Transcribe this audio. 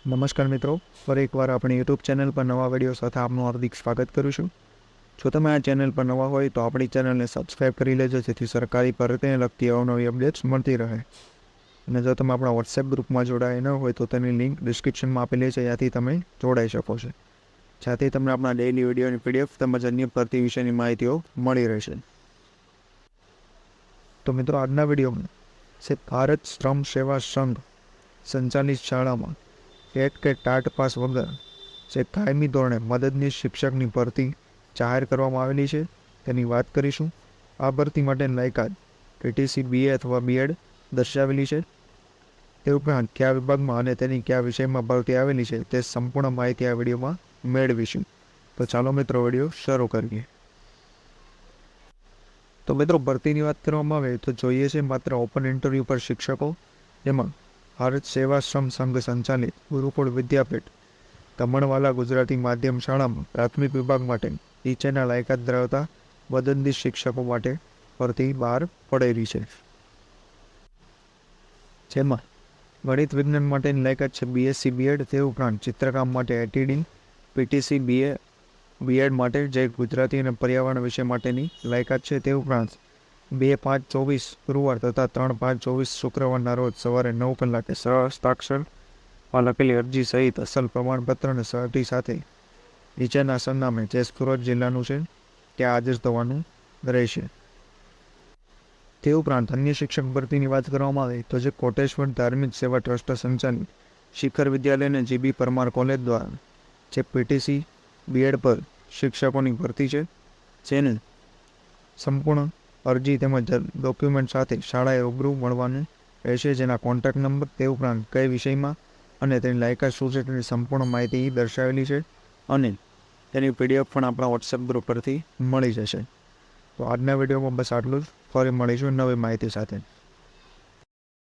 નમસ્કાર મિત્રો, ફરી એકવાર આપણી યુટ્યુબ ચેનલ પર નવા વિડીયો સાથે આપનું હાર્દિક સ્વાગત કરું છું. જો તમે આ ચેનલ પર નવા હોય તો આપણી ચેનલને સબસ્ક્રાઈબ કરી લેજો, જેથી સરકારી ભરતીને લગતી અવનવી અપડેટ્સ મળતી રહે. અને જો તમે આપણા વોટ્સએપ ગ્રુપમાં જોડાયા ન હોય તો તેની લિંક ડિસ્ક્રિપ્શનમાં આપેલી છે, ત્યાંથી તમે જોડાઈ શકો છો. જ્યાંથી તમને આપણા ડેઇલી વિડીયોની પીડીએફ તેમજ અન્ય ભરતી વિશેની માહિતીઓ મળી રહેશે. તો મિત્રો, આજના વિડીયોમાં ભારત શ્રમ સેવા સંઘ સંચાલિત શાળામાં ટેટ કે ટાટ પાસ વગર કાયમી ધોરણે મદદનીશ શિક્ષકની ભરતી જાહેર કરવામાં આવેલી છે, તેની વાત કરીશું. આ ભરતી માટેની લાયકાત PTC BA અથવા BEd દર્શાવેલી છે. તે ઉપરાંત કયા વિભાગમાં અને તેની કયા વિષયમાં ભરતી આવેલી છે તે સંપૂર્ણ માહિતી આ વિડીયોમાં મેળવીશું. તો ચાલો મિત્રો, વિડીયો શરૂ કરીએ. તો મિત્રો, ભરતીની વાત કરવામાં આવે તો જોઈએ છે માત્ર ઓપન ઇન્ટરવ્યૂ પર શિક્ષકો, જેમાં ભારત સેવા શ્રમ સંઘ સંચાલિત ગુરુકુળ વિદ્યાપીઠ દમણવાલા ગુજરાતી માધ્યમ શાળામાં પ્રાથમિક વિભાગ માટે નીચેના લાયકાત ધરાવતા મદદનીશ શિક્ષકો માટે ભરતી બહાર પડેલી છે. જેમાં ગણિત વિજ્ઞાન માટેની લાયકાત છે BSc BEd. તે ઉપરાંત ચિત્રકામ માટે ATD, PTC BA BEd માટે જે ગુજરાતી અને પર્યાવરણ વિષય માટેની લાયકાત છે. તે ઉપરાંત 2/5/24 ગુરુવાર તથા 3/5/24 શુક્રવારના રોજ સવારે 9 કલાકે હસ્તાક્ષરમાં લખેલી અરજી સહિત અસલ પ્રમાણપત્ર અને સહી સાથે નીચેના સરનામે, જે સુરત જિલ્લાનું છે, ત્યાં હાજર થવાનું રહેશે. તે ઉપરાંત અન્ય શિક્ષક ભરતીની વાત કરવામાં આવે તો જે કોટેશ્વર ધાર્મિક સેવા ટ્રસ્ટ સંચાલિત શિખર વિદ્યાલય અને GB પરમાર કોલેજ દ્વારા જે PTC BEd પર શિક્ષકોની ભરતી છે, જેને સંપૂર્ણ અરજી તેમજ ડોક્યુમેન્ટ સાથે શાળાએ રૂબરૂ મળવાનું રહેશે, જેના કોન્ટેક્ટ નંબર, તે ઉપરાંત કઈ વિષયમાં અને તેની લાયકાત શું છે તેની સંપૂર્ણ માહિતી દર્શાવેલી છે અને તેની PDF પણ આપણા વોટ્સએપ ગ્રુપ પરથી મળી જશે. તો આજના વિડીયોમાં બસ આટલું જ. ફરી મળીશું નવી માહિતી સાથે.